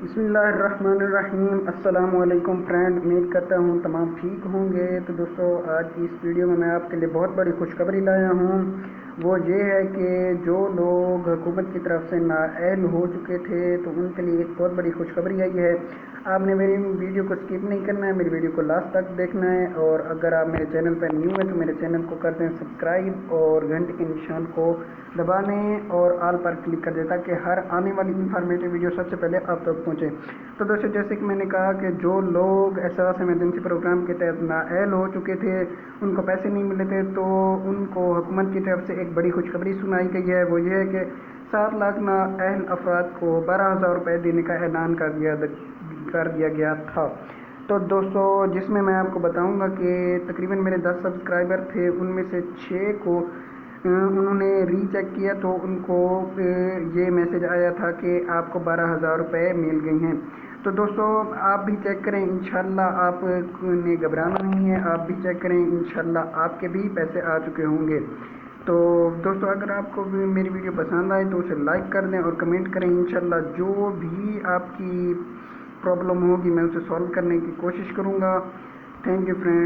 بسم اللہ الرحمن الرحیم۔ السلام علیکم فرینڈ، امید کرتا ہوں تمام ٹھیک ہوں گے۔ تو دوستو، آج کی اس ویڈیو میں آپ کے لیے بہت بڑی خوشخبری لایا ہوں۔ وہ یہ ہے کہ جو لوگ حکومت کی طرف سے نااہل ہو چکے تھے تو ان کے لیے ایک بہت بڑی خوشخبری آئی ہے۔ آپ نے میری ویڈیو کو سکپ نہیں کرنا ہے، میری ویڈیو کو لاسٹ تک دیکھنا ہے، اور اگر آپ میرے چینل پر نیو ہیں تو میرے چینل کو کر دیں سبسکرائب اور گھنٹی کے نشان کو دبا دیں اور آل پر کلک کر دیں تاکہ ہر آنے والی انفارمیٹیو ویڈیو سب سے پہلے آپ تک پہنچے۔ تو دوستو، جیسے کہ میں نے کہا کہ جو لوگ احساس ایمرجنسی پروگرام کے تحت نااہل ہو چکے تھے، ان کو پیسے نہیں ملے تھے، تو ان کو حکومت کی طرف سے ایک بڑی خوشخبری سنائی گئی ہے۔ وہ یہ ہے کہ 7 لاکھ نااہل افراد کو 12,000 روپے دینے کا اعلان کر دیا گیا تھا۔ تو دوستو، جس میں آپ کو بتاؤں گا کہ تقریباً میرے 10 سبسکرائبر تھے، ان میں سے 6 کو انہوں نے ری چیک کیا تو ان کو یہ میسج آیا تھا کہ آپ کو 12,000 روپے مل گئی ہیں۔ تو دوستو، آپ بھی چیک کریں، انشاءاللہ آپ نے گھبرانا نہیں ہے، آپ بھی چیک کریں، انشاءاللہ آپ کے بھی پیسے آ چکے ہوں گے۔ تو دوستو، اگر آپ کو بھی میری ویڈیو پسند آئے تو اسے لائک کر دیں اور کمنٹ کریں۔ انشاءاللہ جو بھی آپ کی پرابلم ہوگی میں اسے سولو کرنے کی کوشش کروں گا۔ Thank you friend.